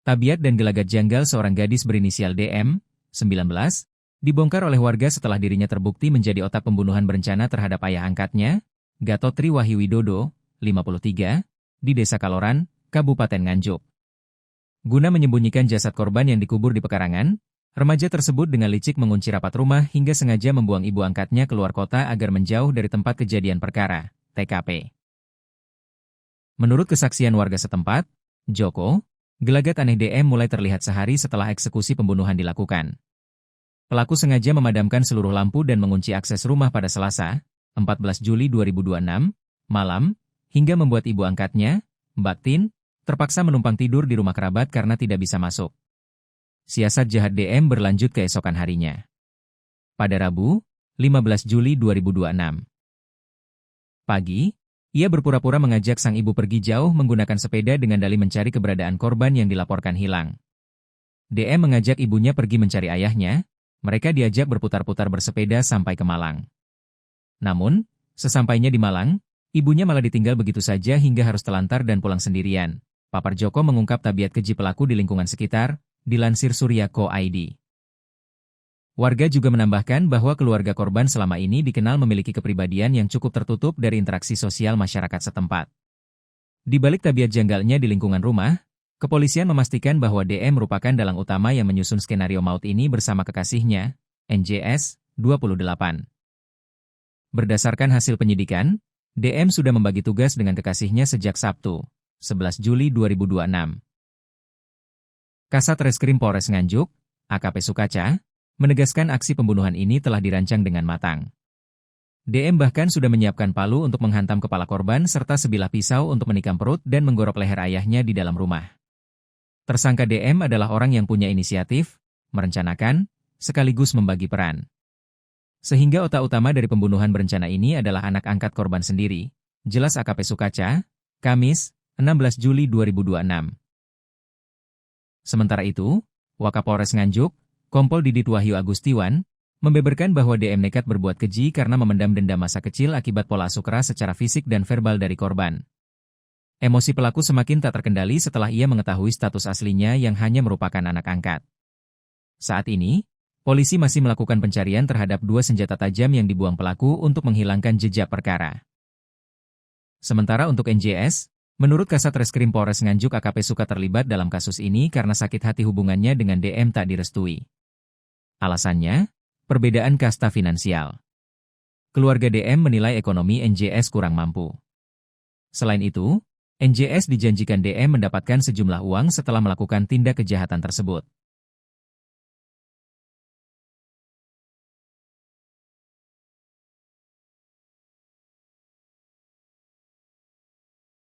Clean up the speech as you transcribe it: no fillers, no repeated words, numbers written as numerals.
Tabiat dan gelagat janggal seorang gadis berinisial DM, 19, dibongkar oleh warga setelah dirinya terbukti menjadi otak pembunuhan berencana terhadap ayah angkatnya, Gatot Triwahi Widodo, 53, di Desa Kaloran, Kabupaten Nganjuk. Guna menyembunyikan jasad korban yang dikubur di pekarangan, remaja tersebut dengan licik mengunci rapat rumah hingga sengaja membuang ibu angkatnya keluar kota agar menjauh dari tempat kejadian perkara, TKP. Menurut kesaksian warga setempat, Joko, gelagat aneh DM mulai terlihat sehari setelah eksekusi pembunuhan dilakukan. Pelaku sengaja memadamkan seluruh lampu dan mengunci akses rumah pada Selasa, 14 Juli 2026, malam, hingga membuat ibu angkatnya, Mbak Tin, terpaksa menumpang tidur di rumah kerabat karena tidak bisa masuk. Siasat jahat DM berlanjut keesokan harinya. Pada Rabu, 15 Juli 2026. Pagi, ia berpura-pura mengajak sang ibu pergi jauh menggunakan sepeda dengan dalih mencari keberadaan korban yang dilaporkan hilang. DM mengajak ibunya pergi mencari ayahnya, mereka diajak berputar-putar bersepeda sampai ke Malang. Namun, sesampainya di Malang, ibunya malah ditinggal begitu saja hingga harus telantar dan pulang sendirian. Papar Joko mengungkap tabiat keji pelaku di lingkungan sekitar, dilansir Surya.co.id. Warga juga menambahkan bahwa keluarga korban selama ini dikenal memiliki kepribadian yang cukup tertutup dari interaksi sosial masyarakat setempat. Di balik tabiat janggalnya di lingkungan rumah, kepolisian memastikan bahwa DM merupakan dalang utama yang menyusun skenario maut ini bersama kekasihnya, NJS, 28. Berdasarkan hasil penyidikan, DM sudah membagi tugas dengan kekasihnya sejak Sabtu, 11 Juli 2026. Kasat Reskrim Polres Nganjuk, AKP Sukaca, menegaskan aksi pembunuhan ini telah dirancang dengan matang. DM bahkan sudah menyiapkan palu untuk menghantam kepala korban serta sebilah pisau untuk menikam perut dan menggorok leher ayahnya di dalam rumah. Tersangka DM adalah orang yang punya inisiatif, merencanakan, sekaligus membagi peran. Sehingga otak utama dari pembunuhan berencana ini adalah anak angkat korban sendiri, jelas AKP Sukaca, Kamis, 16 Juli 2026. Sementara itu, Wakapolres Nganjuk, Kompol Didit Wahyu Agustiwan, membeberkan bahwa DM nekat berbuat keji karena memendam dendam masa kecil akibat pola asuh keras secara fisik dan verbal dari korban. Emosi pelaku semakin tak terkendali setelah ia mengetahui status aslinya yang hanya merupakan anak angkat. Saat ini, polisi masih melakukan pencarian terhadap 2 senjata tajam yang dibuang pelaku untuk menghilangkan jejak perkara. Sementara untuk NJS, menurut Kasat Reskrim Polres Nganjuk AKP Suka terlibat dalam kasus ini karena sakit hati hubungannya dengan DM tak direstui. Alasannya, perbedaan kasta finansial. Keluarga DM menilai ekonomi NJS kurang mampu. Selain itu, NJS dijanjikan DM mendapatkan sejumlah uang setelah melakukan tindak kejahatan tersebut.